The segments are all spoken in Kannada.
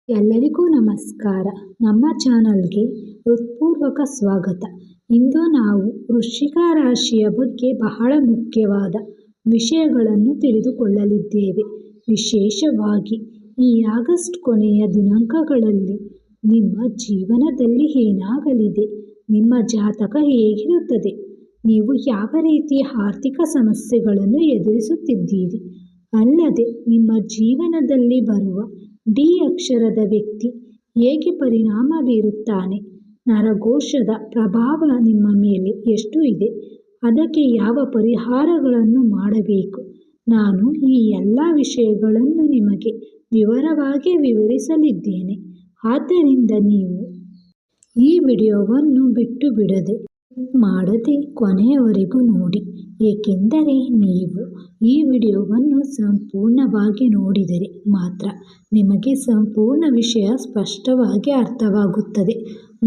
ಎಲ್ಲರಿಗೂ ನಮಸ್ಕಾರ. ನಮ್ಮ ಚಾನಲ್ಗೆ ಹೃತ್ಪೂರ್ವಕ ಸ್ವಾಗತ. ಇಂದು ನಾವು ವೃಶ್ಚಿಕ ರಾಶಿಯ ಬಗ್ಗೆ ಬಹಳ ಮುಖ್ಯವಾದ ವಿಷಯಗಳನ್ನು ತಿಳಿದುಕೊಳ್ಳಲಿದ್ದೇವೆ. ವಿಶೇಷವಾಗಿ ಈ ಆಗಸ್ಟ್ ಕೊನೆಯ ದಿನಾಂಕಗಳಲ್ಲಿ ನಿಮ್ಮ ಜೀವನದಲ್ಲಿ ಏನಾಗಲಿದೆ, ನಿಮ್ಮ ಜಾತಕ ಹೇಗಿರುತ್ತದೆ, ನೀವು ಯಾವ ರೀತಿಯ ಆರ್ಥಿಕ ಸಮಸ್ಯೆಗಳನ್ನು ಎದುರಿಸುತ್ತಿದ್ದೀರಿ, ಅಲ್ಲದೆ ನಿಮ್ಮ ಜೀವನದಲ್ಲಿ ಬರುವ ಡಿ ಅಕ್ಷರದ ವ್ಯಕ್ತಿ ಹೇಗೆ ಪರಿಣಾಮ ಬೀರುತ್ತಾನೆ, ನರಘೋಷದ ಪ್ರಭಾವ ನಿಮ್ಮ ಮೇಲೆ ಎಷ್ಟು ಇದೆ, ಅದಕ್ಕೆ ಯಾವ ಪರಿಹಾರಗಳನ್ನು ಮಾಡಬೇಕು, ನಾನು ಈ ಎಲ್ಲ ವಿಷಯಗಳನ್ನು ನಿಮಗೆ ವಿವರವಾಗಿ ವಿವರಿಸಲಿದ್ದೇನೆ. ಆದ್ದರಿಂದ ನೀವು ಈ ವಿಡಿಯೋವನ್ನು ಬಿಟ್ಟು ಬಿಡದೆ ಮಾಡದೆ ಕೊನೆಯವರೆಗೂ ನೋಡಿ, ಏಕೆಂದರೆ ನೀವು ಈ ವಿಡಿಯೋವನ್ನು ಸಂಪೂರ್ಣವಾಗಿ ನೋಡಿದರೆ ಮಾತ್ರ ನಿಮಗೆ ಸಂಪೂರ್ಣ ವಿಷಯ ಸ್ಪಷ್ಟವಾಗಿ ಅರ್ಥವಾಗುತ್ತದೆ.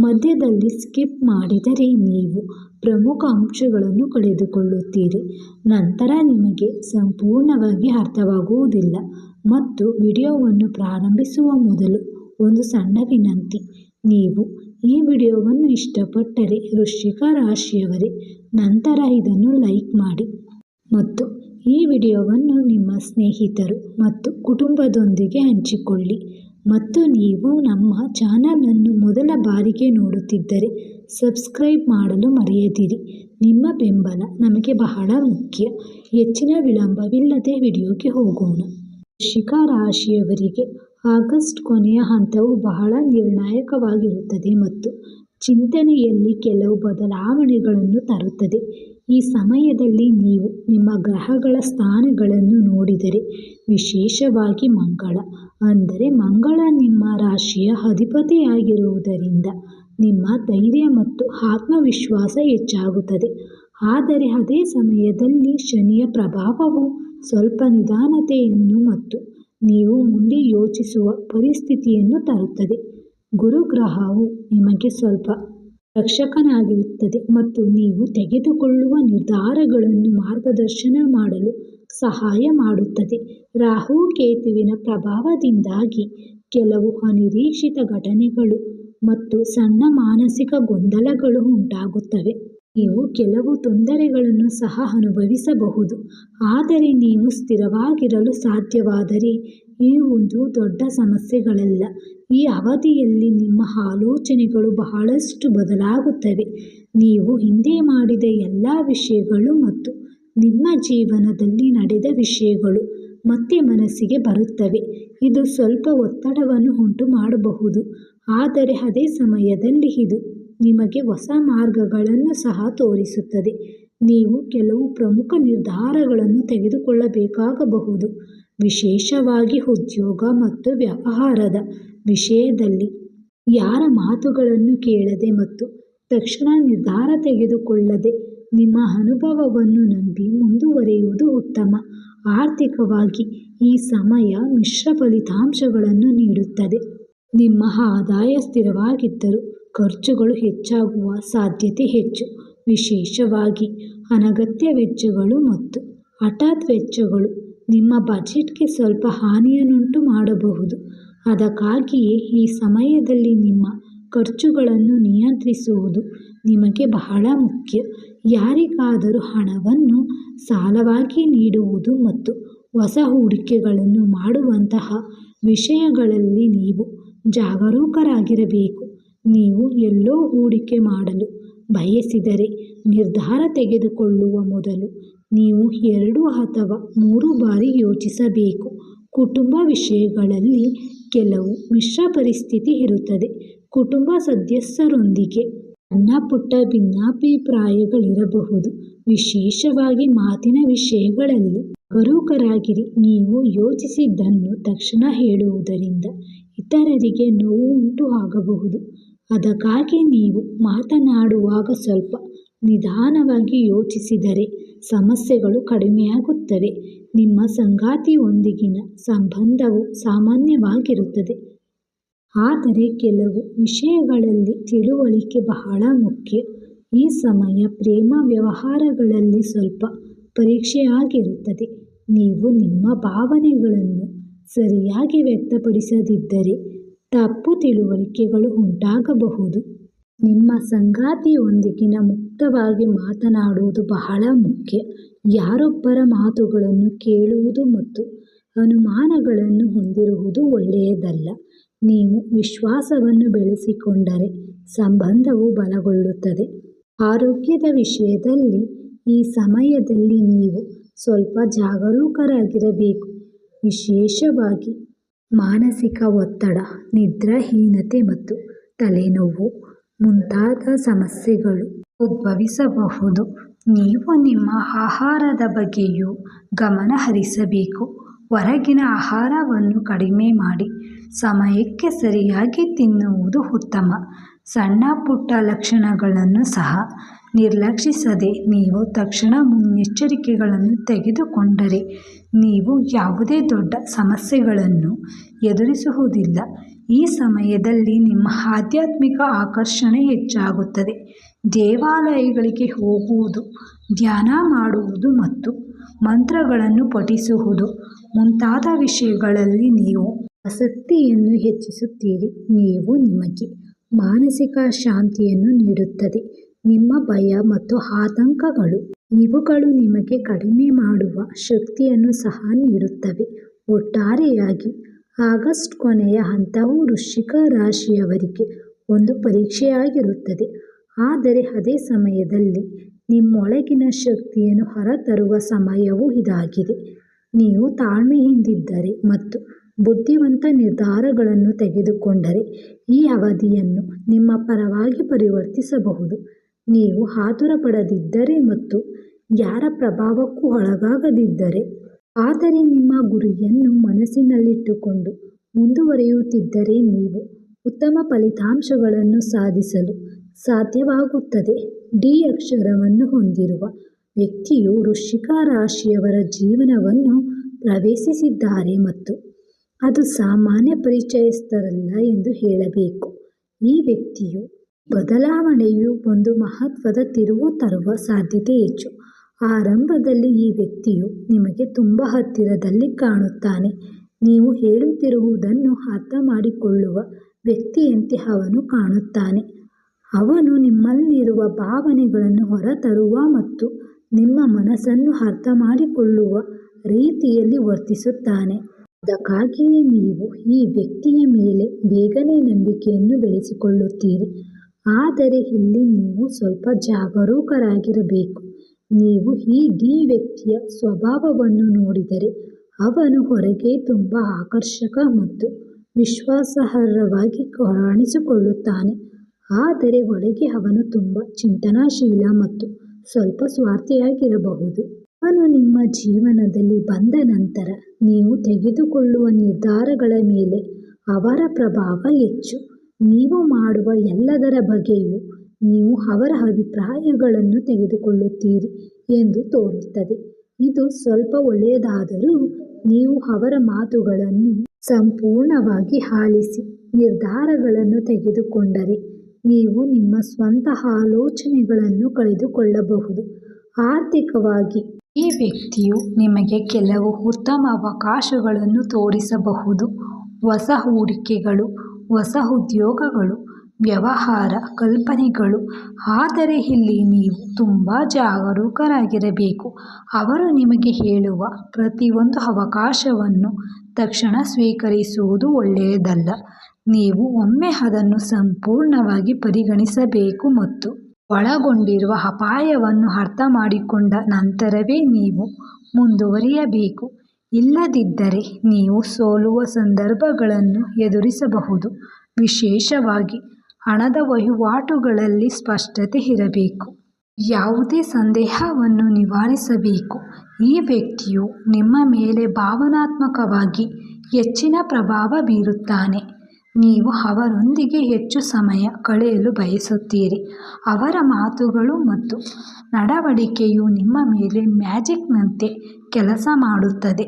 ಮಧ್ಯದಲ್ಲಿ ಸ್ಕಿಪ್ ಮಾಡಿದರೆ ನೀವು ಪ್ರಮುಖ ಅಂಶಗಳನ್ನು ಕಳೆದುಕೊಳ್ಳುತ್ತೀರಿ, ನಂತರ ನಿಮಗೆ ಸಂಪೂರ್ಣವಾಗಿ ಅರ್ಥವಾಗುವುದಿಲ್ಲ. ಮತ್ತು ವಿಡಿಯೋವನ್ನು ಪ್ರಾರಂಭಿಸುವ ಮೊದಲು ಒಂದು ಸಣ್ಣ ವಿನಂತಿ, ನೀವು ಈ ವಿಡಿಯೋವನ್ನು ಇಷ್ಟಪಟ್ಟರೆ ವೃಶ್ಚಿಕ ರಾಶಿಯವರೇ ನಂತರ ಇದನ್ನು ಲೈಕ್ ಮಾಡಿ ಮತ್ತು ಈ ವಿಡಿಯೋವನ್ನು ನಿಮ್ಮ ಸ್ನೇಹಿತರು ಮತ್ತು ಕುಟುಂಬದೊಂದಿಗೆ ಹಂಚಿಕೊಳ್ಳಿ. ಮತ್ತು ನೀವು ನಮ್ಮ ಚಾನಲನ್ನು ಮೊದಲ ಬಾರಿಗೆ ನೋಡುತ್ತಿದ್ದರೆ ಸಬ್ಸ್ಕ್ರೈಬ್ ಮಾಡಲು ಮರೆಯದಿರಿ. ನಿಮ್ಮ ಬೆಂಬಲ ನಮಗೆ ಬಹಳ ಮುಖ್ಯ. ಹೆಚ್ಚಿನ ವಿಳಂಬವಿಲ್ಲದೆ ವಿಡಿಯೋಗೆ ಹೋಗೋಣ. ವೃಶ್ಚಿಕ ರಾಶಿಯವರಿಗೆ ಆಗಸ್ಟ್ ಕೊನೆಯ ಹಂತವು ಬಹಳ ನಿರ್ಣಾಯಕವಾಗಿರುತ್ತದೆ ಮತ್ತು ಚಿಂತನೆಯಲ್ಲಿ ಕೆಲವು ಬದಲಾವಣೆಗಳನ್ನು ತರುತ್ತದೆ. ಈ ಸಮಯದಲ್ಲಿ ನೀವು ನಿಮ್ಮ ಗ್ರಹಗಳ ಸ್ಥಾನಗಳನ್ನು ನೋಡಿದರೆ, ವಿಶೇಷವಾಗಿ ಮಂಗಳ ನಿಮ್ಮ ರಾಶಿಯ ಅಧಿಪತಿಯಾಗಿರುವುದರಿಂದ ನಿಮ್ಮ ಧೈರ್ಯ ಮತ್ತು ಆತ್ಮವಿಶ್ವಾಸ ಹೆಚ್ಚಾಗುತ್ತದೆ. ಆದರೆ ಅದೇ ಸಮಯದಲ್ಲಿ ಶನಿಯ ಪ್ರಭಾವವು ಸ್ವಲ್ಪ ನಿಧಾನತೆಯನ್ನು ಮತ್ತು ನೀವು ಮುಂದೆ ಯೋಚಿಸುವ ಪರಿಸ್ಥಿತಿಯನ್ನು ತರುತ್ತದೆ. ಗುರುಗ್ರಹವು ನಿಮಗೆ ಸ್ವಲ್ಪ ರಕ್ಷಕನಾಗಿರುತ್ತದೆ ಮತ್ತು ನೀವು ತೆಗೆದುಕೊಳ್ಳುವ ನಿರ್ಧಾರಗಳನ್ನು ಮಾರ್ಗದರ್ಶನ ಮಾಡಲು ಸಹಾಯ ಮಾಡುತ್ತದೆ. ರಾಹು ಕೇತುವಿನ ಪ್ರಭಾವದಿಂದಾಗಿ ಕೆಲವು ಅನಿರೀಕ್ಷಿತ ಘಟನೆಗಳು ಮತ್ತು ಸಣ್ಣ ಮಾನಸಿಕ ಗೊಂದಲಗಳು ಉಂಟಾಗುತ್ತವೆ. ನೀವು ಕೆಲವು ತೊಂದರೆಗಳನ್ನು ಸಹ ಅನುಭವಿಸಬಹುದು, ಆದರೆ ನೀವು ಸ್ಥಿರವಾಗಿರಲು ಸಾಧ್ಯವಾದರೆ ಇವು ಒಂದು ದೊಡ್ಡ ಸಮಸ್ಯೆಗಳಲ್ಲ. ಈ ಅವಧಿಯಲ್ಲಿ ನಿಮ್ಮ ಆಲೋಚನೆಗಳು ಬಹಳಷ್ಟು ಬದಲಾಗುತ್ತವೆ. ನೀವು ಹಿಂದೆ ಮಾಡಿದ ಎಲ್ಲ ವಿಷಯಗಳು ಮತ್ತು ನಿಮ್ಮ ಜೀವನದಲ್ಲಿ ನಡೆದ ವಿಷಯಗಳು ಮತ್ತೆ ಮನಸ್ಸಿಗೆ ಬರುತ್ತವೆ. ಇದು ಸ್ವಲ್ಪ ಒತ್ತಡವನ್ನು ಉಂಟು ಮಾಡಬಹುದು, ಆದರೆ ಅದೇ ಸಮಯದಲ್ಲಿ ಇದು ನಿಮಗೆ ಹೊಸ ಮಾರ್ಗಗಳನ್ನು ಸಹ ತೋರಿಸುತ್ತದೆ. ನೀವು ಕೆಲವು ಪ್ರಮುಖ ನಿರ್ಧಾರಗಳನ್ನು ತೆಗೆದುಕೊಳ್ಳಬೇಕಾಗಬಹುದು, ವಿಶೇಷವಾಗಿ ಉದ್ಯೋಗ ಮತ್ತು ವ್ಯವಹಾರದ ವಿಷಯದಲ್ಲಿ. ಯಾರ ಮಾತುಗಳನ್ನು ಕೇಳದೆ ಮತ್ತು ತಕ್ಷಣ ನಿರ್ಧಾರ ತೆಗೆದುಕೊಳ್ಳದೆ ನಿಮ್ಮ ಅನುಭವವನ್ನು ನಂಬಿ ಮುಂದುವರಿಯುವುದು ಉತ್ತಮ. ಆರ್ಥಿಕವಾಗಿ ಈ ಸಮಯ ಮಿಶ್ರ ಫಲಿತಾಂಶಗಳನ್ನು ನೀಡುತ್ತದೆ. ನಿಮ್ಮ ಆದಾಯ ಸ್ಥಿರವಾಗಿದ್ದರೂ ಖರ್ಚುಗಳು ಹೆಚ್ಚಾಗುವ ಸಾಧ್ಯತೆ ಹೆಚ್ಚು, ವಿಶೇಷವಾಗಿ ಅನಗತ್ಯ ವೆಚ್ಚಗಳು ಮತ್ತು ಹಠಾತ್ ವೆಚ್ಚಗಳು ನಿಮ್ಮ ಬಜೆಟ್ಗೆ ಸ್ವಲ್ಪ ಹಾನಿಯನ್ನುಂಟು ಮಾಡಬಹುದು. ಅದಕ್ಕಾಗಿಯೇ ಈ ಸಮಯದಲ್ಲಿ ನಿಮ್ಮ ಖರ್ಚುಗಳನ್ನು ನಿಯಂತ್ರಿಸುವುದು ನಿಮಗೆ ಬಹಳ ಮುಖ್ಯ. ಯಾರಿಗಾದರೂ ಹಣವನ್ನು ಸಾಲವಾಗಿ ನೀಡುವುದು ಮತ್ತು ಹೊಸ ಹೂಡಿಕೆಗಳನ್ನು ಮಾಡುವಂತಹ ವಿಷಯಗಳಲ್ಲಿ ನೀವು ಜಾಗರೂಕರಾಗಿರಬೇಕು. ನೀವು ಎಲ್ಲೋ ಹೂಡಿಕೆ ಮಾಡಲು ಬಯಸಿದರೆ ನಿರ್ಧಾರ ತೆಗೆದುಕೊಳ್ಳುವ ಮೊದಲು ನೀವು 2 ಅಥವಾ 3 ಬಾರಿ ಯೋಚಿಸಬೇಕು. ಕುಟುಂಬ ವಿಷಯಗಳಲ್ಲಿ ಕೆಲವು ಮಿಶ್ರ ಪರಿಸ್ಥಿತಿ ಇರುತ್ತದೆ. ಕುಟುಂಬ ಸದಸ್ಯರೊಂದಿಗೆ ಸಣ್ಣ ಪುಟ್ಟ ಭಿನ್ನಾಭಿಪ್ರಾಯಗಳಿರಬಹುದು, ವಿಶೇಷವಾಗಿ ಮಾತಿನ ವಿಷಯಗಳಲ್ಲಿ. ಜಾಗರೂಕರಾಗಿರಿ. ನೀವು ಯೋಚಿಸಿದ್ದನ್ನು ತಕ್ಷಣ ಹೇಳುವುದರಿಂದ ಇತರರಿಗೆ ನೋವು ಉಂಟು ಆಗಬಹುದು. ಅದಕ್ಕಾಗಿ ನೀವು ಮಾತನಾಡುವಾಗ ಸ್ವಲ್ಪ ನಿಧಾನವಾಗಿ ಯೋಚಿಸಿದರೆ ಸಮಸ್ಯೆಗಳು ಕಡಿಮೆಯಾಗುತ್ತವೆ. ನಿಮ್ಮ ಸಂಗಾತಿಯೊಂದಿಗಿನ ಸಂಬಂಧವು ಸಾಮಾನ್ಯವಾಗಿರುತ್ತದೆ, ಆದರೆ ಕೆಲವು ವಿಷಯಗಳಲ್ಲಿ ತಿಳುವಳಿಕೆ ಬಹಳ ಮುಖ್ಯ. ಈ ಸಮಯ ಪ್ರೇಮ ವ್ಯವಹಾರಗಳಲ್ಲಿ ಸ್ವಲ್ಪ ಪರೀಕ್ಷೆಯಾಗಿರುತ್ತದೆ. ನೀವು ನಿಮ್ಮ ಭಾವನೆಗಳನ್ನು ಸರಿಯಾಗಿ ವ್ಯಕ್ತಪಡಿಸದಿದ್ದರೆ ತಪ್ಪು ತಿಳುವಳಿಕೆಗಳು ಉಂಟಾಗಬಹುದು. ನಿಮ್ಮ ಸಂಗಾತಿಯೊಂದಿಗಿನ ಮುಕ್ತವಾಗಿ ಮಾತನಾಡುವುದು ಬಹಳ ಮುಖ್ಯ. ಯಾರೊಬ್ಬರ ಮಾತುಗಳನ್ನು ಕೇಳುವುದು ಮತ್ತು ಅನುಮಾನಗಳನ್ನು ಹೊಂದಿರುವುದು ಒಳ್ಳೆಯದಲ್ಲ. ನೀವು ವಿಶ್ವಾಸವನ್ನು ಬೆಳೆಸಿಕೊಂಡರೆ ಸಂಬಂಧವು ಬಲಗೊಳ್ಳುತ್ತದೆ. ಆರೋಗ್ಯದ ವಿಷಯದಲ್ಲಿ ಈ ಸಮಯದಲ್ಲಿ ನೀವು ಸ್ವಲ್ಪ ಜಾಗರೂಕರಾಗಿರಬೇಕು. ವಿಶೇಷವಾಗಿ ಮಾನಸಿಕ ಒತ್ತಡ, ನಿದ್ರಾಹೀನತೆ ಮತ್ತು ತಲೆನೋವು ಮುಂತಾದ ಸಮಸ್ಯೆಗಳು ಉದ್ಭವಿಸಬಹುದು. ನೀವು ನಿಮ್ಮ ಆಹಾರದ ಬಗ್ಗೆಯೂ ಗಮನ ಹರಿಸಬೇಕು. ಹೊರಗಿನ ಆಹಾರವನ್ನು ಕಡಿಮೆ ಮಾಡಿ ಸಮಯಕ್ಕೆ ಸರಿಯಾಗಿ ತಿನ್ನುವುದು ಉತ್ತಮ. ಸಣ್ಣ ಪುಟ್ಟ ಲಕ್ಷಣಗಳನ್ನು ಸಹ ನಿರ್ಲಕ್ಷಿಸದೆ ನೀವು ತಕ್ಷಣ ಮುನ್ನೆಚ್ಚರಿಕೆಗಳನ್ನು ತೆಗೆದುಕೊಂಡರೆ ನೀವು ಯಾವುದೇ ದೊಡ್ಡ ಸಮಸ್ಯೆಗಳನ್ನು ಎದುರಿಸುವುದಿಲ್ಲ. ಈ ಸಮಯದಲ್ಲಿ ನಿಮ್ಮ ಆಧ್ಯಾತ್ಮಿಕ ಆಕರ್ಷಣೆ ಹೆಚ್ಚಾಗುತ್ತದೆ. ದೇವಾಲಯಗಳಿಗೆ ಹೋಗುವುದು, ಧ್ಯಾನ ಮಾಡುವುದು ಮತ್ತು ಮಂತ್ರಗಳನ್ನು ಪಠಿಸುವುದು ಮುಂತಾದ ವಿಷಯಗಳಲ್ಲಿ ನೀವು ಆಸಕ್ತಿಯನ್ನು ಹೆಚ್ಚಿಸುತ್ತೀರಿ. ನೀವು ನಿಮಗೆ ಮಾನಸಿಕ ಶಾಂತಿಯನ್ನು ನೀಡುತ್ತದೆ. ನಿಮ್ಮ ಭಯ ಮತ್ತು ಆತಂಕಗಳು ಇವುಗಳು ನಿಮಗೆ ಕಡಿಮೆ ಮಾಡುವ ಶಕ್ತಿಯನ್ನು ಸಹ ನೀಡುತ್ತವೆ. ಒಟ್ಟಾರೆಯಾಗಿ ಆಗಸ್ಟ್ ಕೊನೆಯ ಹಂತವು ವೃಶ್ಚಿಕ ರಾಶಿಯವರಿಗೆ ಒಂದು ಪರೀಕ್ಷೆಯಾಗಿರುತ್ತದೆ. ಆದರೆ ಅದೇ ಸಮಯದಲ್ಲಿ ನಿಮ್ಮೊಳಗಿನ ಶಕ್ತಿಯನ್ನು ಹೊರತರುವ ಸಮಯವೂ ಇದಾಗಿದೆ. ನೀವು ತಾಳ್ಮೆಯಿಂದಿದ್ದರೆ ಮತ್ತು ಬುದ್ಧಿವಂತ ನಿರ್ಧಾರಗಳನ್ನು ತೆಗೆದುಕೊಂಡರೆ ಈ ಅವಧಿಯನ್ನು ನಿಮ್ಮ ಪರವಾಗಿ ಪರಿವರ್ತಿಸಬಹುದು. ನೀವು ಆತುರಪಡದಿದ್ದರೆ ಮತ್ತು ಯಾರ ಪ್ರಭಾವಕ್ಕೂ ಒಳಗಾಗದಿದ್ದರೆ, ಆದರೆ ನಿಮ್ಮ ಗುರಿಯನ್ನು ಮನಸ್ಸಿನಲ್ಲಿಟ್ಟುಕೊಂಡು ಮುಂದುವರಿಯುತ್ತಿದ್ದರೆ ನೀವು ಉತ್ತಮ ಫಲಿತಾಂಶಗಳನ್ನು ಸಾಧಿಸಲು ಸಾಧ್ಯವಾಗುತ್ತದೆ. ಡಿ ಅಕ್ಷರವನ್ನು ಹೊಂದಿರುವ ವ್ಯಕ್ತಿಯು ವೃಶ್ಚಿಕ ರಾಶಿಯವರ ಜೀವನವನ್ನು ಪ್ರವೇಶಿಸಿದ್ದಾರೆ ಮತ್ತು ಅದು ಸಾಮಾನ್ಯ ಪರಿಚಯಸ್ಥರಲ್ಲ ಎಂದು ಹೇಳಬೇಕು. ಈ ವ್ಯಕ್ತಿಯು ಬದಲಾವಣೆಯು ಒಂದು ಮಹತ್ವದ ತಿರುವು ತರುವ ಸಾಧ್ಯತೆ ಹೆಚ್ಚು. ಆರಂಭದಲ್ಲಿ ಈ ವ್ಯಕ್ತಿಯು ನಿಮಗೆ ತುಂಬ ಹತ್ತಿರದಲ್ಲಿ ಕಾಣುತ್ತಾನೆ. ನೀವು ಹೇಳುತ್ತಿರುವುದನ್ನು ಅರ್ಥ ಮಾಡಿಕೊಳ್ಳುವ ವ್ಯಕ್ತಿಯಂತೆ ಅವನು ಕಾಣುತ್ತಾನೆ. ಅವನು ನಿಮ್ಮಲ್ಲಿರುವ ಭಾವನೆಗಳನ್ನು ಹೊರತರುವ ಮತ್ತು ನಿಮ್ಮ ಮನಸ್ಸನ್ನು ಅರ್ಥ ಮಾಡಿಕೊಳ್ಳುವ ರೀತಿಯಲ್ಲಿ ವರ್ತಿಸುತ್ತಾನೆ. ಅದಕ್ಕಾಗಿಯೇ ನೀವು ಈ ವ್ಯಕ್ತಿಯ ಮೇಲೆ ಬೇಗನೆ ನಂಬಿಕೆಯನ್ನು ಬೆಳೆಸಿಕೊಳ್ಳುತ್ತೀರಿ. ಆದರೆ ಇಲ್ಲಿ ನೀವು ಸ್ವಲ್ಪ ಜಾಗರೂಕರಾಗಿರಬೇಕು. ನೀವು ಈ ಡಿ ವ್ಯಕ್ತಿಯ ಸ್ವಭಾವವನ್ನು ನೋಡಿದರೆ ಅವನು ಹೊರಗೆ ತುಂಬ ಆಕರ್ಷಕ ಮತ್ತು ವಿಶ್ವಾಸಾರ್ಹವಾಗಿ ಕಾಣಿಸಿಕೊಳ್ಳುತ್ತಾನೆ. ಆದರೆ ಒಳಗೆ ಅವನು ತುಂಬ ಚಿಂತನಾಶೀಲ ಮತ್ತು ಸ್ವಲ್ಪ ಸ್ವಾರ್ಥಿಯಾಗಿರಬಹುದು. ಅವನು ನಿಮ್ಮ ಜೀವನದಲ್ಲಿ ಬಂದ ನಂತರ ನೀವು ತೆಗೆದುಕೊಳ್ಳುವ ನಿರ್ಧಾರಗಳ ಮೇಲೆ ಅವರ ಪ್ರಭಾವ ಹೆಚ್ಚು. ನೀವು ಮಾಡುವ ಎಲ್ಲದರ ಬಗ್ಗೆಯೂ ನೀವು ಅವರ ಅಭಿಪ್ರಾಯಗಳನ್ನು ತೆಗೆದುಕೊಳ್ಳುತ್ತೀರಿ ಎಂದು ತೋರುತ್ತದೆ. ಇದು ಸ್ವಲ್ಪ ಒಳ್ಳೆಯದಾದರೂ ನೀವು ಅವರ ಮಾತುಗಳನ್ನು ಸಂಪೂರ್ಣವಾಗಿ ಆಲಿಸಿ ನಿರ್ಧಾರಗಳನ್ನು ತೆಗೆದುಕೊಂಡರೆ ನೀವು ನಿಮ್ಮ ಸ್ವಂತ ಆಲೋಚನೆಗಳನ್ನು ಕಳೆದುಕೊಳ್ಳಬಹುದು. ಆರ್ಥಿಕವಾಗಿ ಈ ವ್ಯಕ್ತಿಯು ನಿಮಗೆ ಕೆಲವು ಉತ್ತಮ ಅವಕಾಶಗಳನ್ನು ತೋರಿಸಬಹುದು. ಹೊಸ ಹೂಡಿಕೆಗಳು, ಹೊಸ ಉದ್ಯೋಗಗಳು, ವ್ಯವಹಾರ ಕಲ್ಪನೆಗಳು. ಆದರೆ ಇಲ್ಲಿ ನೀವು ತುಂಬ ಜಾಗರೂಕರಾಗಿರಬೇಕು. ಅವರು ನಿಮಗೆ ಹೇಳುವ ಪ್ರತಿಯೊಂದು ಅವಕಾಶವನ್ನು ತಕ್ಷಣ ಸ್ವೀಕರಿಸುವುದು ಒಳ್ಳೆಯದಲ್ಲ. ನೀವು ಒಮ್ಮೆ ಅದನ್ನು ಸಂಪೂರ್ಣವಾಗಿ ಪರಿಗಣಿಸಬೇಕು ಮತ್ತು ಒಳಗೊಂಡಿರುವ ಅಪಾಯವನ್ನು ಅರ್ಥ ಮಾಡಿಕೊಂಡ ನಂತರವೇ ನೀವು ಮುಂದುವರಿಯಬೇಕು. ಇಲ್ಲದಿದ್ದರೆ ನೀವು ಸೋಲುವ ಸಂದರ್ಭಗಳನ್ನು ಎದುರಿಸಬಹುದು. ವಿಶೇಷವಾಗಿ ಹಣದ ವಹಿವಾಟುಗಳಲ್ಲಿ ಸ್ಪಷ್ಟತೆ ಇರಬೇಕು. ಯಾವುದೇ ಸಂದೇಹವನ್ನು ನಿವಾರಿಸಬೇಕು. ಈ ವ್ಯಕ್ತಿಯು ನಿಮ್ಮ ಮೇಲೆ ಭಾವನಾತ್ಮಕವಾಗಿ ಹೆಚ್ಚಿನ ಪ್ರಭಾವ ಬೀರುತ್ತಾನೆ. ನೀವು ಅವರೊಂದಿಗೆ ಹೆಚ್ಚು ಸಮಯ ಕಳೆಯಲು ಬಯಸುತ್ತೀರಿ. ಅವರ ಮಾತುಗಳು ಮತ್ತು ನಡವಳಿಕೆಯು ನಿಮ್ಮ ಮೇಲೆ ಮ್ಯಾಜಿಕ್ನಂತೆ ಕೆಲಸ ಮಾಡುತ್ತದೆ.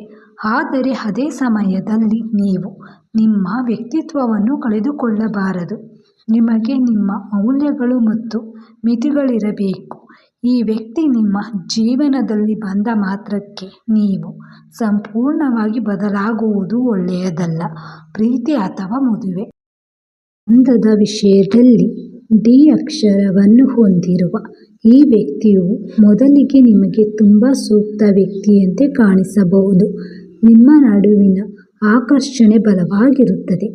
ಆದರೆ ಅದೇ ಸಮಯದಲ್ಲಿ ನೀವು ನಿಮ್ಮ ವ್ಯಕ್ತಿತ್ವವನ್ನು ಕಳೆದುಕೊಳ್ಳಬಾರದು. ನಿಮಗೆ ನಿಮ್ಮ ಮೌಲ್ಯಗಳು ಮತ್ತು ಮಿತಿಗಳಿರಬೇಕು. ಈ ವ್ಯಕ್ತಿ ನಿಮ್ಮ ಜೀವನದಲ್ಲಿ ಬಂದ ಮಾತ್ರಕ್ಕೆ ನೀವು ಸಂಪೂರ್ಣವಾಗಿ ಬದಲಾಗುವುದು ಒಳ್ಳೆಯದಲ್ಲ. ಪ್ರೀತಿ ಅಥವಾ ಮದುವೆ ಸಂಬಂಧದ ವಿಷಯದಲ್ಲಿ ಡಿ ಅಕ್ಷರವನ್ನು ಹೊಂದಿರುವ ಈ ವ್ಯಕ್ತಿಯು ಮೊದಲಿಗೆ ನಿಮಗೆ ತುಂಬ ಸೂಕ್ತ ವ್ಯಕ್ತಿಯಂತೆ ಕಾಣಿಸಬಹುದು. ನಿಮ್ಮ ನಡುವಿನ ಆಕರ್ಷಣೆ ಬಲವಾಗಿರುತ್ತದೆ.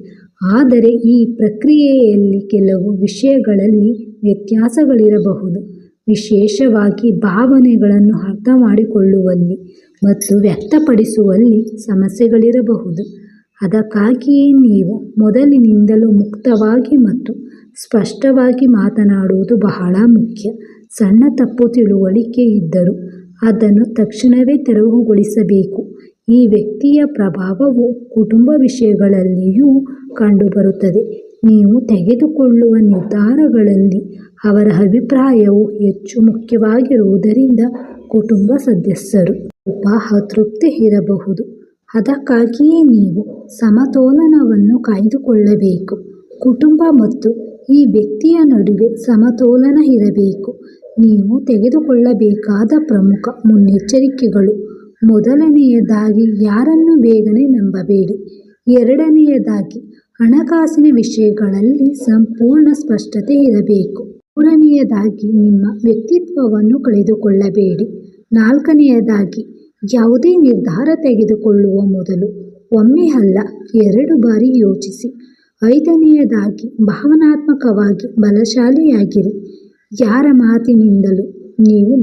ಆದರೆ ಈ ಪ್ರಕ್ರಿಯೆಯಲ್ಲಿ ಕೆಲವು ವಿಷಯಗಳಲ್ಲಿ ವ್ಯತ್ಯಾಸಗಳಿರಬಹುದು. ವಿಶೇಷವಾಗಿ ಭಾವನೆಗಳನ್ನು ಅರ್ಥ ಮಾಡಿಕೊಳ್ಳುವಲ್ಲಿ ಮತ್ತು ವ್ಯಕ್ತಪಡಿಸುವಲ್ಲಿ ಸಮಸ್ಯೆಗಳಿರಬಹುದು. ಅದಕ್ಕಾಗಿಯೇ ನೀವು ಮೊದಲಿನಿಂದಲೂ ಮುಕ್ತವಾಗಿ ಮತ್ತು ಸ್ಪಷ್ಟವಾಗಿ ಮಾತನಾಡುವುದು ಬಹಳ ಮುಖ್ಯ. ಸಣ್ಣ ತಪ್ಪು ತಿಳುವಳಿಕೆ ಇದ್ದರೂ ಅದನ್ನು ತಕ್ಷಣವೇ ತೆರವುಗೊಳಿಸಬೇಕು. ಈ ವ್ಯಕ್ತಿಯ ಪ್ರಭಾವವು ಕುಟುಂಬ ವಿಷಯಗಳಲ್ಲಿಯೂ ಕಂಡುಬರುತ್ತದೆ. ನೀವು ತೆಗೆದುಕೊಳ್ಳುವ ನಿರ್ಧಾರಗಳಲ್ಲಿ ಅವರ ಅಭಿಪ್ರಾಯವು ಹೆಚ್ಚು ಮುಖ್ಯವಾಗಿರುವುದರಿಂದ ಕುಟುಂಬ ಸದಸ್ಯರು ಸ್ವಲ್ಪ ಅತೃಪ್ತಿ ಇರಬಹುದು. ಅದಕ್ಕಾಗಿಯೇ ನೀವು ಸಮತೋಲನವನ್ನು ಕಾಯ್ದುಕೊಳ್ಳಬೇಕು. ಕುಟುಂಬ ಮತ್ತು ಈ ವ್ಯಕ್ತಿಯ ನಡುವೆ ಸಮತೋಲನ ಇರಬೇಕು. ನೀವು ತೆಗೆದುಕೊಳ್ಳಬೇಕಾದ ಪ್ರಮುಖ ಮುನ್ನೆಚ್ಚರಿಕೆಗಳು: ಮೊದಲನೆಯದಾಗಿ, ಯಾರನ್ನು ಬೇಗನೆ ನಂಬಬೇಡಿ. ಎರಡನೆಯದಾಗಿ, ಹಣಕಾಸಿನ ವಿಷಯಗಳಲ್ಲಿ ಸಂಪೂರ್ಣ ಸ್ಪಷ್ಟತೆ ಇರಬೇಕು. ಮೂರನೆಯದಾಗಿ, ನಿಮ್ಮ ವ್ಯಕ್ತಿತ್ವವನ್ನು ಕಳೆದುಕೊಳ್ಳಬೇಡಿ. ನಾಲ್ಕನೆಯದಾಗಿ, ಯಾವುದೇ ನಿರ್ಧಾರ ತೆಗೆದುಕೊಳ್ಳುವ ಮೊದಲು ಒಮ್ಮೆ ಅಲ್ಲ 2 ಬಾರಿ ಯೋಚಿಸಿ. ಐದನೆಯದಾಗಿ, ಭಾವನಾತ್ಮಕವಾಗಿ ಬಲಶಾಲಿಯಾಗಿರಿ. ಯಾರ ಮಾತಿನಿಂದಲೂ ನೀವು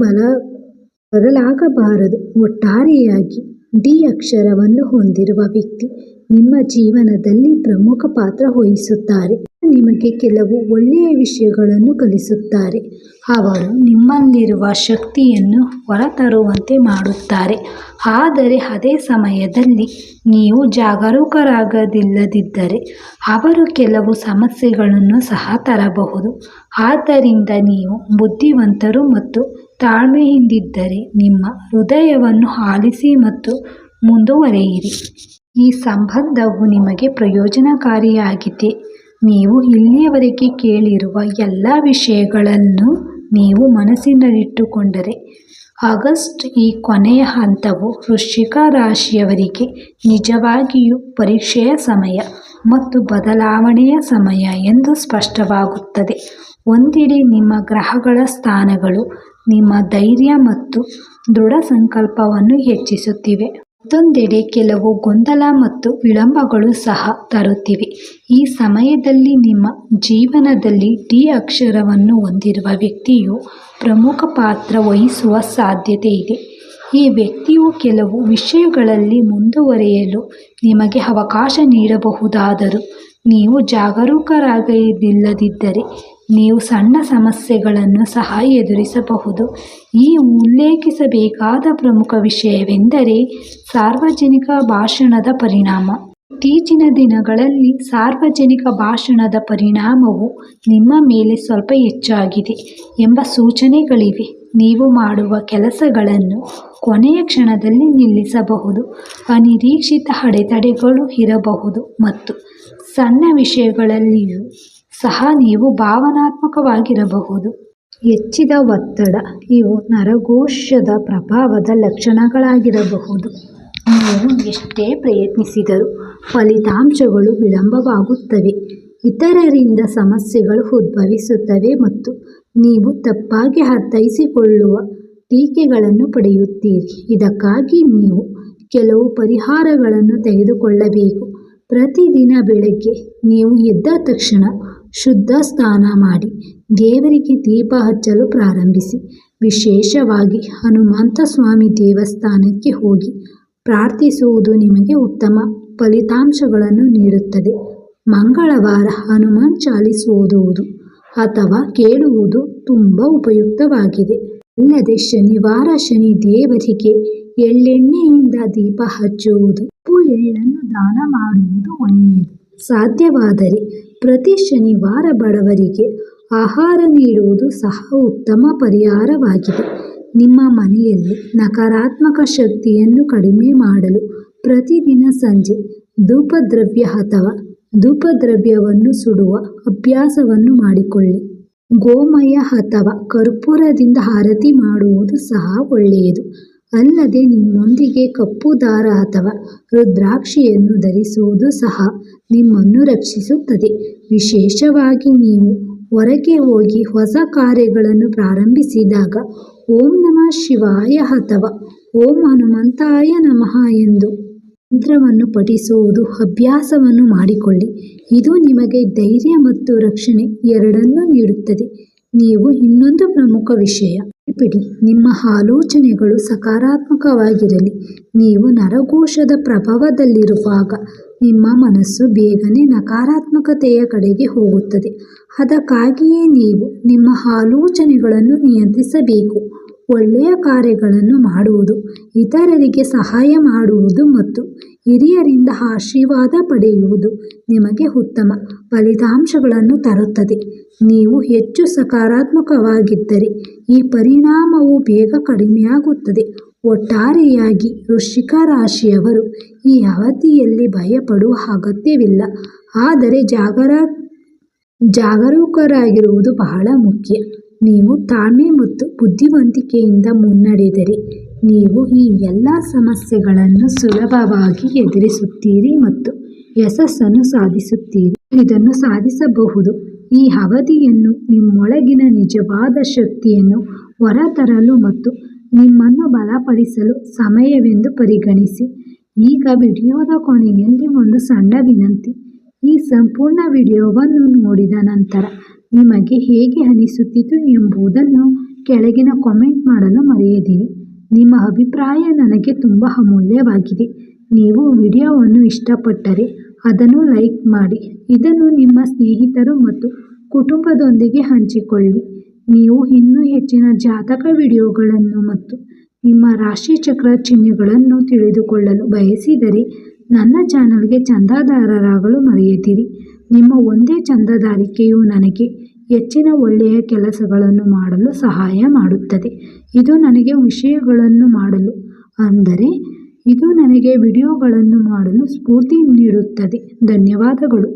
ಬದಲಾಗಬಾರದು. ಒಟ್ಟಾರೆಯಾಗಿ, ಡಿ ಅಕ್ಷರವನ್ನು ಹೊಂದಿರುವ ವ್ಯಕ್ತಿ ನಿಮ್ಮ ಜೀವನದಲ್ಲಿ ಪ್ರಮುಖ ಪಾತ್ರ ವಹಿಸುತ್ತಾರೆ. ನಿಮಗೆ ಕೆಲವು ಒಳ್ಳೆಯ ವಿಷಯಗಳನ್ನು ಕಲಿಸುತ್ತಾರೆ. ಅವರು ನಿಮ್ಮಲ್ಲಿರುವ ಶಕ್ತಿಯನ್ನು ಹೊರತರುವಂತೆ ಮಾಡುತ್ತಾರೆ. ಆದರೆ ಅದೇ ಸಮಯದಲ್ಲಿ ನೀವು ಜಾಗರೂಕರಾಗದಿಲ್ಲದಿದ್ದರೆ ಅವರು ಕೆಲವು ಸಮಸ್ಯೆಗಳನ್ನು ಸಹ ತರಬಹುದು. ಆದ್ದರಿಂದ ನೀವು ಬುದ್ಧಿವಂತರು ಮತ್ತು ತಾಳ್ಮೆಯಿಂದಿದ್ದರೆ ನಿಮ್ಮ ಹೃದಯವನ್ನು ಆಲಿಸಿ ಮತ್ತು ಮುಂದುವರಿಯಿರಿ. ಈ ಸಂಬಂಧವು ನಿಮಗೆ ಪ್ರಯೋಜನಕಾರಿಯಾಗಿದೆ. ನೀವು ಇಲ್ಲಿಯವರೆಗೆ ಕೇಳಿರುವ ಎಲ್ಲ ವಿಷಯಗಳನ್ನು ನೀವು ಮನಸ್ಸಿನಲ್ಲಿಟ್ಟುಕೊಂಡರೆ, ಆಗಸ್ಟ್ ಈ ಕೊನೆಯ ಹಂತವು ವೃಶ್ಚಿಕ ರಾಶಿಯವರಿಗೆ ನಿಜವಾಗಿಯೂ ಪರೀಕ್ಷೆಯ ಸಮಯ ಮತ್ತು ಬದಲಾವಣೆಯ ಸಮಯ ಎಂದು ಸ್ಪಷ್ಟವಾಗುತ್ತದೆ. ಒಂದೆಡೆ ನಿಮ್ಮ ಗ್ರಹಗಳ ಸ್ಥಾನಗಳು ನಿಮ್ಮ ಧೈರ್ಯ ಮತ್ತು ದೃಢ ಸಂಕಲ್ಪವನ್ನು ಹೆಚ್ಚಿಸುತ್ತಿವೆ. ಮತ್ತೊಂದೆಡೆ ಕೆಲವು ಗೊಂದಲ ಮತ್ತು ವಿಳಂಬಗಳು ಸಹ ತರುತ್ತಿವೆ. ಈ ಸಮಯದಲ್ಲಿ ನಿಮ್ಮ ಜೀವನದಲ್ಲಿ ಡಿ ಅಕ್ಷರವನ್ನು ಹೊಂದಿರುವ ವ್ಯಕ್ತಿಯು ಪ್ರಮುಖ ಪಾತ್ರ ವಹಿಸುವ ಸಾಧ್ಯತೆ ಇದೆ. ಈ ವ್ಯಕ್ತಿಯು ಕೆಲವು ವಿಷಯಗಳಲ್ಲಿ ಮುಂದುವರಿಯಲು ನಿಮಗೆ ಅವಕಾಶ ನೀಡಬಹುದಾದರೂ ನೀವು ಜಾಗರೂಕರಾಗಿಲ್ಲದಿದ್ದರೆ ನೀವು ಸಣ್ಣ ಸಮಸ್ಯೆಗಳನ್ನು ಸಹ ಎದುರಿಸಬಹುದು. ಈ ಉಲ್ಲೇಖಿಸಬೇಕಾದ ಪ್ರಮುಖ ವಿಷಯವೆಂದರೆ ಸಾರ್ವಜನಿಕ ಭಾಷಣದ ಪರಿಣಾಮ. ಇತ್ತೀಚಿನ ದಿನಗಳಲ್ಲಿ ಸಾರ್ವಜನಿಕ ಭಾಷಣದ ಪರಿಣಾಮವು ನಿಮ್ಮ ಮೇಲೆ ಸ್ವಲ್ಪ ಹೆಚ್ಚಾಗಿದೆ ಎಂಬ ಸೂಚನೆಗಳಿವೆ. ನೀವು ಮಾಡುವ ಕೆಲಸಗಳನ್ನು ಕೊನೆಯ ಕ್ಷಣದಲ್ಲಿ ನಿಲ್ಲಿಸಬಹುದು. ಅನಿರೀಕ್ಷಿತ ಅಡೆತಡೆಗಳು ಇರಬಹುದು ಮತ್ತು ಸಣ್ಣ ವಿಷಯಗಳಲ್ಲಿಯೂ ಸಹ ನೀವು ಭಾವನಾತ್ಮಕವಾಗಿರಬಹುದು. ಹೆಚ್ಚಿದ ಒತ್ತಡ ಇವು ನರಘೋಷದ ಪ್ರಭಾವದ ಲಕ್ಷಣಗಳಾಗಿರಬಹುದು. ನೀವು ಎಷ್ಟೇ ಪ್ರಯತ್ನಿಸಿದರೂ ಫಲಿತಾಂಶಗಳು ವಿಳಂಬವಾಗುತ್ತವೆ. ಇತರರಿಂದ ಸಮಸ್ಯೆಗಳು ಉದ್ಭವಿಸುತ್ತವೆ ಮತ್ತು ನೀವು ತಪ್ಪಾಗಿ ಅರ್ಥೈಸಿಕೊಳ್ಳುವ ಟೀಕೆಗಳನ್ನು ಪಡೆಯುತ್ತೀರಿ. ಇದಕ್ಕಾಗಿ ನೀವು ಕೆಲವು ಪರಿಹಾರಗಳನ್ನು ತೆಗೆದುಕೊಳ್ಳಬೇಕು. ಪ್ರತಿದಿನ ಬೆಳಗ್ಗೆ ನೀವು ಎದ್ದ ತಕ್ಷಣ ಶುದ್ಧ ಸ್ನಾನ ಮಾಡಿ ದೇವರಿಗೆ ದೀಪ ಹಚ್ಚಲು ಪ್ರಾರಂಭಿಸಿ. ವಿಶೇಷವಾಗಿ ಹನುಮಂತ ಸ್ವಾಮಿ ದೇವಸ್ಥಾನಕ್ಕೆ ಹೋಗಿ ಪ್ರಾರ್ಥಿಸುವುದು ನಿಮಗೆ ಉತ್ತಮ ಫಲಿತಾಂಶಗಳನ್ನು ನೀಡುತ್ತದೆ. ಮಂಗಳವಾರ ಹನುಮಾನ್ ಚಾಲೀಸ್ ಓದುವುದು ಅಥವಾ ಕೇಳುವುದು ತುಂಬ ಉಪಯುಕ್ತವಾಗಿದೆ. ಅಲ್ಲದೆ ಶನಿವಾರ ಶನಿ ದೇವರಿಗೆ ಎಳ್ಳೆಣ್ಣೆಯಿಂದ ದೀಪ ಹಚ್ಚುವುದು, ಉಪ್ಪು ಎಳ್ಳನ್ನು ದಾನ ಮಾಡುವುದು ಒಳ್ಳೆಯದು. ಸಾಧ್ಯವಾದರೆ ಪ್ರತಿ ಶನಿವಾರ ಬಡವರಿಗೆ ಆಹಾರ ನೀಡುವುದು ಸಹ ಉತ್ತಮ ಪರಿಹಾರವಾಗಿದೆ. ನಿಮ್ಮ ಮನೆಯಲ್ಲಿ ನಕಾರಾತ್ಮಕ ಶಕ್ತಿಯನ್ನು ಕಡಿಮೆ ಮಾಡಲು ಪ್ರತಿದಿನ ಸಂಜೆ ಧೂಪದ್ರವ್ಯ ಅಥವಾ ಧೂಪದ್ರವ್ಯವನ್ನು ಸುಡುವ ಅಭ್ಯಾಸವನ್ನು ಮಾಡಿಕೊಳ್ಳಿ. ಗೋಮಯ ಅಥವಾ ಕರ್ಪೂರದಿಂದ ಆರತಿ ಮಾಡುವುದು ಸಹ ಒಳ್ಳೆಯದು. ಅಲ್ಲದೆ ನಿಮ್ಮೊಂದಿಗೆ ಕಪ್ಪು ದಾರ ಅಥವಾ ರುದ್ರಾಕ್ಷಿಯನ್ನು ಧರಿಸುವುದು ಸಹ ನಿಮ್ಮನ್ನು ರಕ್ಷಿಸುತ್ತದೆ. ವಿಶೇಷವಾಗಿ ನೀವು ಹೊರಗೆ ಹೋಗಿ ಹೊಸ ಕಾರ್ಯಗಳನ್ನು ಪ್ರಾರಂಭಿಸಿದಾಗ ಓಂ ನಮಃ ಶಿವಾಯ ಅಥವಾ ಓಂ ಹನುಮಂತಾಯ ನಮಃ ಎಂದು ಮಂತ್ರವನ್ನು ಪಠಿಸುವುದು ಅಭ್ಯಾಸವನ್ನು ಮಾಡಿಕೊಳ್ಳಿ. ಇದು ನಿಮಗೆ ಧೈರ್ಯ ಮತ್ತು ರಕ್ಷಣೆ ಎರಡನ್ನೂ ನೀಡುತ್ತದೆ. ನೀವು ಇನ್ನೊಂದು ಪ್ರಮುಖ ವಿಷಯ ನೆನಪಿಡಿ, ನಿಮ್ಮ ಆಲೋಚನೆಗಳು ಸಕಾರಾತ್ಮಕವಾಗಿರಲಿ. ನೀವು ನರಕೋಶದ ಪ್ರಭಾವದಲ್ಲಿರುವಾಗ ನಿಮ್ಮ ಮನಸ್ಸು ಬೇಗನೆ ನಕಾರಾತ್ಮಕತೆಯ ಕಡೆಗೆ ಹೋಗುತ್ತದೆ. ಅದಕ್ಕಾಗಿಯೇ ನೀವು ನಿಮ್ಮ ಆಲೋಚನೆಗಳನ್ನು ನಿಯಂತ್ರಿಸಬೇಕು. ಒಳ್ಳೆಯ ಕಾರ್ಯಗಳನ್ನು ಮಾಡುವುದು, ಇತರರಿಗೆ ಸಹಾಯ ಮಾಡುವುದು ಮತ್ತು ಹಿರಿಯರಿಂದ ಆಶೀರ್ವಾದ ಪಡೆಯುವುದು ನಿಮಗೆ ಉತ್ತಮ ಫಲಿತಾಂಶಗಳನ್ನು ತರುತ್ತದೆ. ನೀವು ಹೆಚ್ಚು ಸಕಾರಾತ್ಮಕವಾಗಿದ್ದರೆ ಈ ಪರಿಣಾಮವು ಬೇಗ ಕಡಿಮೆಯಾಗುತ್ತದೆ. ಒಟ್ಟಾರೆಯಾಗಿ ವೃಶ್ಚಿಕ ರಾಶಿಯವರು ಈ ಅವಧಿಯಲ್ಲಿ ಭಯಪಡುವ ಅಗತ್ಯವಿಲ್ಲ, ಆದರೆ ಜಾಗರೂಕರಾಗಿರುವುದು ಬಹಳ ಮುಖ್ಯ. ನೀವು ತಾಳ್ಮೆ ಮತ್ತು ಬುದ್ಧಿವಂತಿಕೆಯಿಂದ ಮುನ್ನಡೆದರೆ ನೀವು ಈ ಎಲ್ಲ ಸಮಸ್ಯೆಗಳನ್ನು ಸುಲಭವಾಗಿ ಎದುರಿಸುತ್ತೀರಿ ಮತ್ತು ಯಶಸ್ಸನ್ನು ಸಾಧಿಸುತ್ತೀರಿ. ಇದನ್ನು ಸಾಧಿಸಬಹುದು. ಈ ಅವಧಿಯನ್ನು ನಿಮ್ಮೊಳಗಿನ ನಿಜವಾದ ಶಕ್ತಿಯನ್ನು ಹೊರತರಲು ಮತ್ತು ನಿಮ್ಮನ್ನು ಬಲಪಡಿಸಲು ಸಮಯವೆಂದು ಪರಿಗಣಿಸಿ. ಈಗ ವಿಡಿಯೋದ ಕೊನೆಯಲ್ಲಿ ಒಂದು ಸಣ್ಣ ವಿನಂತಿ. ಈ ಸಂಪೂರ್ಣ ವಿಡಿಯೋವನ್ನು ನೋಡಿದ ನಂತರ ನಿಮಗೆ ಹೇಗೆ ಅನಿಸುತ್ತಿತು ಎಂಬುದನ್ನು ಕೆಳಗಿನ ಕಾಮೆಂಟ್ ಮಾಡಲು ಮರೆಯದಿರಿ. ನಿಮ್ಮ ಅಭಿಪ್ರಾಯ ನನಗೆ ತುಂಬ ಅಮೂಲ್ಯವಾಗಿದೆ. ನೀವು ವಿಡಿಯೋವನ್ನು ಇಷ್ಟಪಟ್ಟರೆ ಅದನ್ನು ಲೈಕ್ ಮಾಡಿ, ಇದನ್ನು ನಿಮ್ಮ ಸ್ನೇಹಿತರು ಮತ್ತು ಕುಟುಂಬದೊಂದಿಗೆ ಹಂಚಿಕೊಳ್ಳಿ. ನೀವು ಇನ್ನೂ ಹೆಚ್ಚಿನ ಜಾತಕ ವಿಡಿಯೋಗಳನ್ನು ಮತ್ತು ನಿಮ್ಮ ರಾಶಿಚಕ್ರ ಚಿಹ್ನೆಗಳನ್ನು ತಿಳಿದುಕೊಳ್ಳಲು ಬಯಸಿದರೆ ನನ್ನ ಚಾನಲ್ಗೆ ಚಂದಾದಾರರಾಗಲು ಮರೆಯದಿರಿ. ನಿಮ್ಮ ಒಂದೇ ಚಂದಾದಾರಿಕೆಯು ನನಗೆ ಹೆಚ್ಚಿನ ಒಳ್ಳೆಯ ಕೆಲಸಗಳನ್ನು ಮಾಡಲು ಸಹಾಯ ಮಾಡುತ್ತದೆ. ಇದು ನನಗೆ ವಿಡಿಯೋಗಳನ್ನು ಮಾಡಲು ಸ್ಫೂರ್ತಿ ನೀಡುತ್ತದೆ. ಧನ್ಯವಾದಗಳು.